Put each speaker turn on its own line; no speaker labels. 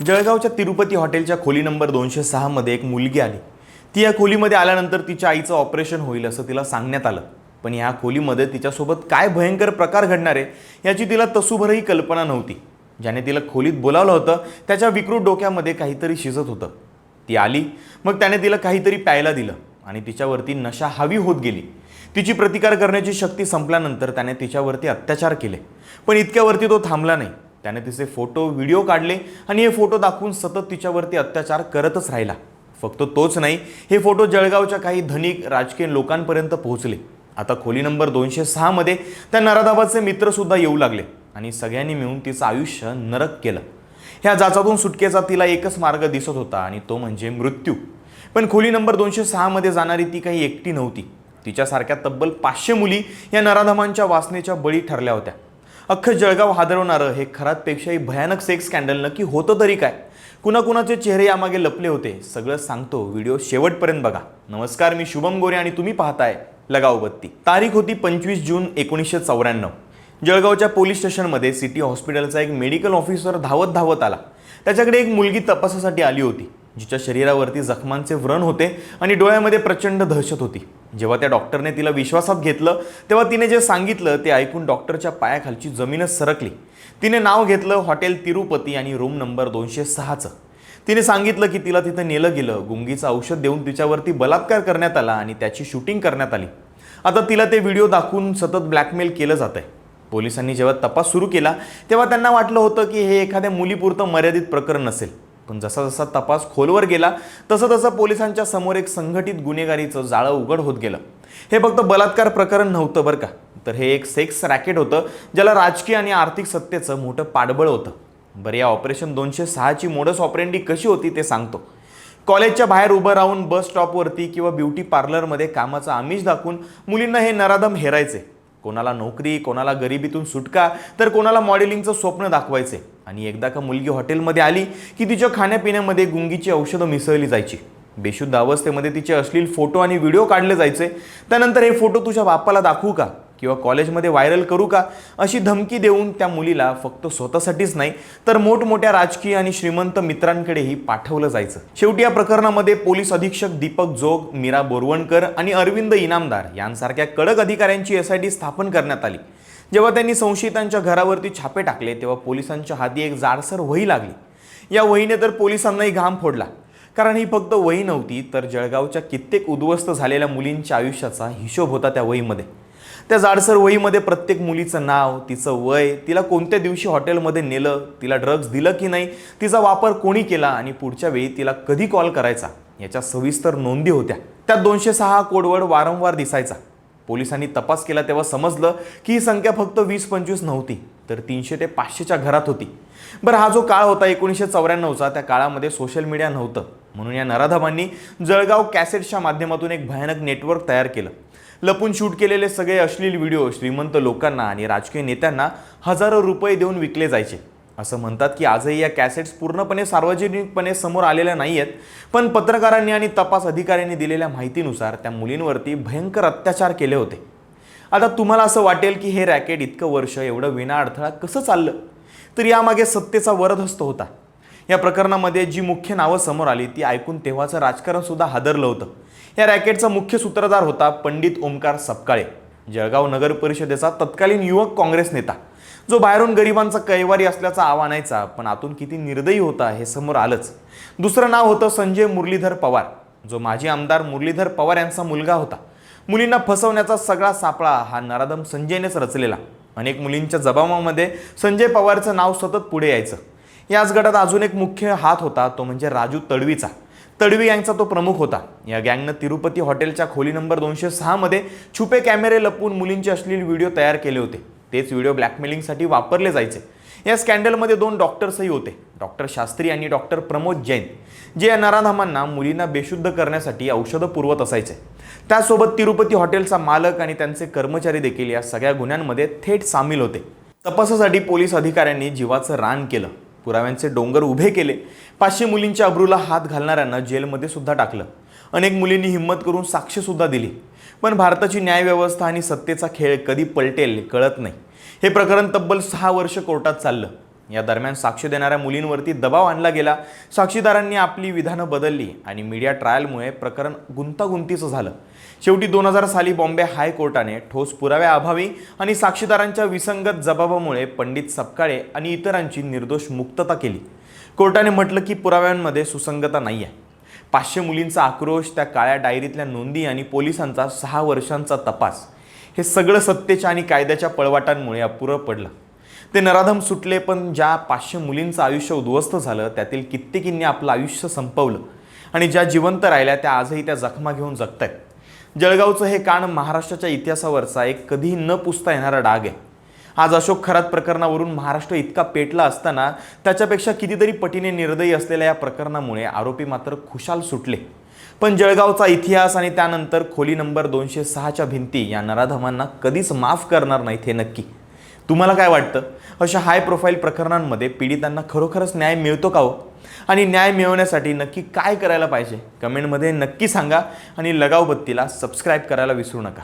जळगावच्या तिरुपती हॉटेलच्या खोली नंबर 206 मध्ये एक मुलगी आली। ती या खोलीमध्ये आल्यानंतर तिच्या आईचं ऑपरेशन होईल असं तिला सांगण्यात आलं। पण या खोलीमध्ये तिच्यासोबत काय भयंकर प्रकार घडणार आहे याची तिला तसूभरही कल्पना नव्हती। ज्याने तिला खोलीत बोलावलं होतं त्याच्या विकृत डोक्यामध्ये काहीतरी शिजत होतं। ती आली, मग त्याने तिला काहीतरी प्यायला दिलं आणि तिच्यावरती नशा हावी होत गेली। तिची प्रतिकार करण्याची शक्ती संपल्यानंतर त्याने तिच्यावरती अत्याचार केले। पण इतक्यावरती तो थांबला नाही। त्याने तिचे फोटो व्हिडिओ काढले आणि हे फोटो दाखवून सतत तिच्यावरती अत्याचार करतच राहिला। फक्त तोच नाही, हे फोटो जळगावच्या काही धनिक राजकीय लोकांपर्यंत पोहोचले। आता खोली नंबर 206 मध्ये त्या नराधाबाचे मित्र सुद्धा येऊ लागले आणि सगळ्यांनी मिळून तिचं आयुष्य नरक केलं। ह्या जाचातून सुटकेचा तिला एकच मार्ग दिसत होता आणि तो म्हणजे मृत्यू। पण खोली नंबर 206 मध्ये जाणारी ती काही एकटी नव्हती। तिच्यासारख्या तब्बल 500 मुली या नराधमांच्या वासनेच्या बळी ठरल्या होत्या। अख्खं जळगाव हादरवणारं हे खरातपेक्षाही भयानक सेक्स स्कॅन्डल नक्की होतं तरी काय, कुणाकुणाचे चेहरे यामागे लपले होते, सगळं सांगतो। व्हिडिओ शेवटपर्यंत बघा। नमस्कार, मी शुभम गोरे आणि तुम्ही पाहताय लगाव बत्ती। तारीख होती 25 जून 1994। जळगावच्या पोलीस स्टेशनमध्ये सिटी हॉस्पिटलचा एक मेडिकल ऑफिसर धावत आला। त्याच्याकडे एक मुलगी तपासासाठी आली होती, जिच्या शरीरावरती जखमांचे व्रण होते आणि डोळ्यामध्ये प्रचंड दहशत होती। जेव्हा त्या डॉक्टरने तिला विश्वासात घेतलं तेव्हा तिने जे सांगितलं ते ऐकून डॉक्टरच्या पायाखालची जमीनच सरकली। तिने नाव घेतलं हॉटेल तिरुपती आणि रूम नंबर 206चं। तिने सांगितलं की तिला तिथं नेलं गेलं, गुंगीचं औषध देऊन तिच्यावरती बलात्कार करण्यात आला आणि त्याची शूटिंग करण्यात आली। आता तिला ते व्हिडिओ दाखवून सतत ब्लॅकमेल केलं जातंय। पोलिसांनी जेव्हा तपास सुरू केला तेव्हा त्यांना वाटलं होतं की हे एखाद्या मुलीपुरतं मर्यादित प्रकरण नसेल। पण जसा जसा तपास खोलवर गेला तसं पोलिसांच्या समोर एक संघटित गुन्हेगारीचं जाळं उघड होत गेलं। हे फक्त बलात्कार प्रकरण नव्हतं बरं का, तर हे एक सेक्स रॅकेट होतं, ज्याला राजकीय आणि आर्थिक सत्तेचं मोठं पाठबळ होतं। बरं, या ऑपरेशन 206ची मोडस ऑपरेंडी कशी होती ते सांगतो। कॉलेजच्या बाहेर उभं राहून बस स्टॉपवरती किंवा ब्युटी पार्लरमध्ये कामाचं आमिष दाखवून मुलींना हे नराधम हेरायचे। कोणाला नोकरी, कोणाला गरिबीतून सुटका, तर कोणाला मॉडेलिंगचं स्वप्न दाखवायचे। आणि एकदा का मुलगी हॉटेलमध्ये आली की तिच्या खाण्यापिण्यामध्ये गुंगीची औषधं मिसळली जायची। बेशुद्ध अवस्थेमध्ये तिचे अश्लील फोटो आणि व्हिडिओ काढले जायचे। त्यानंतर हे फोटो तुझ्या बापाला दाखवू का किंवा कॉलेजमध्ये व्हायरल करू का अशी धमकी देऊन त्या मुलीला फक्त स्वतःसाठीच नाही तर मोठमोठ्या राजकीय आणि श्रीमंत मित्रांकडेही पाठवलं जायचं। शेवटी या प्रकरणामध्ये पोलीस अधीक्षक दीपक जोग, मीरा बोरवणकर आणि अरविंद इनामदार यांसारख्या कडक अधिकाऱ्यांची SIT स्थापन करण्यात आली। जेव्हा त्यांनी संशयितांच्या घरावरती छापे टाकले तेव्हा पोलिसांच्या हाती एक जाडसर वही लागली। या वहीने तर पोलिसांनाही घाम फोडला, कारण ही फक्त वही नव्हती तर जळगावच्या कित्येक उद्ध्वस्त झालेल्या मुलींच्या आयुष्याचा हिशोब होता त्या वहीमध्ये। त्या जाडसर वहीमध्ये प्रत्येक मुलीचं नाव, तिचं वय, तिला कोणत्या दिवशी हॉटेलमध्ये नेलं, तिला ड्रग्ज दिलं की नाही, तिचा वापर कोणी केला आणि पुढच्या वेळी तिला कधी कॉल करायचा याच्या सविस्तर नोंदी होत्या। त्यात 206 कोडवर्ड वारंवार दिसायचा। पोलिसांनी तपास केला तेव्हा समजलं की ही संख्या फक्त 20-25 नव्हती तर 300 ते 500च्या घरात होती। बरं, हा जो काळ होता 1994चा, त्या काळामध्ये सोशल मीडिया नव्हतं, म्हणून या नराधमांनी जळगाव कॅसेट्सच्या माध्यमातून एक भयानक नेटवर्क तयार केलं। लपून शूट केलेले सगळे अश्लील व्हिडिओ श्रीमंत लोकांना आणि राजकीय नेत्यांना हजारो रुपये देऊन विकले जायचे। असं म्हणतात की आजही या कॅसेट्स पूर्णपणे सार्वजनिकपणे समोर आलेल्या नाहीयेत, पण पत्रकारांनी आणि तपास अधिकाऱ्यांनी दिलेल्या माहितीनुसार त्या मुलींवरती भयंकर अत्याचार केले होते। आता तुम्हाला असं वाटेल की हे रॅकेट इतकं वर्ष एवढं विना अडथळा कसं चाललं, तर यामागे सत्तेचा वरदहस्त होता। या प्रकरणामध्ये जी मुख्य नावं समोर आली ती ऐकून तेव्हाचं राजकारण सुद्धा हादरलं होतं। या रॅकेटचा मुख्य सूत्रधार होता पंडित ओमकार सपकाळे, जळगाव नगर परिषदेचा तत्कालीन युवक काँग्रेस नेता, जो बाहेरून गरिबांचा कैवारी असल्याचा आव आणायचा, पण आतून किती निर्दयी होता हे समोर आलंच। दुसरं नाव होतं संजय मुरलीधर पवार, जो माजी आमदार मुरलीधर पवार यांचा मुलगा होता। मुलींना फसवण्याचा सगळा सापळा हा नराधम संजयनेच रचलेला। अनेक मुलींच्या जबाबामध्ये संजय पवारचं नाव सतत पुढे यायचं। याच गटात अजून एक मुख्य हात होता, तो म्हणजे राजू तडवीचा। तडवी यांचा तो प्रमुख होता। या गँगनं तिरुपती हॉटेलच्या खोली नंबर 206 मध्ये छुपे कॅमेरे लपवून मुलींचे अश्लील व्हिडिओ तयार केले होते। तेच व्हिडिओ ब्लॅकमेलिंगसाठी वापरले जायचे। या स्कॅन्डलमध्ये 2 डॉक्टर्सही होते, डॉक्टर शास्त्री आणि डॉक्टर प्रमोद जैन, जे या नराधमांना मुलींना बेशुद्ध करण्यासाठी औषधं पुरवत असायचे। त्यासोबत तिरुपती हॉटेलचा मालक आणि त्यांचे कर्मचारी देखील या सगळ्या गुन्ह्यांमध्ये थेट सामील होते। तपासासाठी पोलीस अधिकाऱ्यांनी जीवाचं रान केलं, पुराव्यांचे डोंगर उभे केले। 500 मुलींच्या अब्रूला हात घालणाऱ्यांना जेलमध्ये सुद्धा टाकलं। अनेक मुलींनी हिंमत करून साक्ष सुद्धा दिली। पण भारताची न्यायव्यवस्था आणि सत्तेचा खेळ कधी पलटेल कळत नाही। हे प्रकरण तब्बल 6 वर्ष कोर्टात चाललं। या दरम्यान साक्ष देणाऱ्या मुलींवरती दबाव आणला गेला. साक्षीदारांनी आपली विधानं बदलली आणि मीडिया ट्रायलमुळे प्रकरण गुंतागुंतीचं झालं. शेवटी 2000 साली बॉम्बे हायकोर्टाने ठोस पुराव्याअभावी आणि साक्षीदारांच्या विसंगत जबाबामुळे पंडित सपकाळे आणि इतरांची निर्दोष मुक्तता केली. कोर्टाने म्हटलं की पुराव्यांमध्ये सुसंगता नाही आहे. 500 मुलींचा आक्रोश, त्या काळ्या डायरीतल्या नोंदी आणि पोलिसांचा 6 वर्षांचा तपास, हे सगळं सत्तेच्या आणि कायद्याच्या पळवाटांमुळे अपुरं पडलं. ते नराधम सुटले, पण ज्या 500 मुलींचं आयुष्य उद्ध्वस्त झालं त्यातील कित्येकींनी आपलं आयुष्य संपवलं आणि ज्या जिवंत राहिल्या त्या आजही त्या जखमा घेऊन जगतायत. जळगावचं हे कांड महाराष्ट्राच्या इतिहासावरचा एक कधीही न पुसता येणारा डाग आहे. आज अशोक खरात प्रकरणावरून महाराष्ट्र इतका पेटला असताना त्याच्यापेक्षा कितीतरी पटीने निर्दयी असलेल्या या प्रकरणामुळे आरोपी मात्र खुशाल सुटले. पण जळगावचा इतिहास आणि त्यानंतर खोली नंबर 206च्या भिंती या नराधमांना कधीच माफ करणार नाहीत हे नक्की. तुम्हाला काय वाटतं? अशा हाय प्रोफाईल प्रकरणांमध्ये पीडितांना खरोखरच न्याय मिळतो का हो? आणि न्याय मिळवण्यासाठी नक्की काय करायला पाहिजे? कमेंटमध्ये नक्की सांगा आणि लगाव बत्तीला सबस्क्राईब करायला विसरू नका.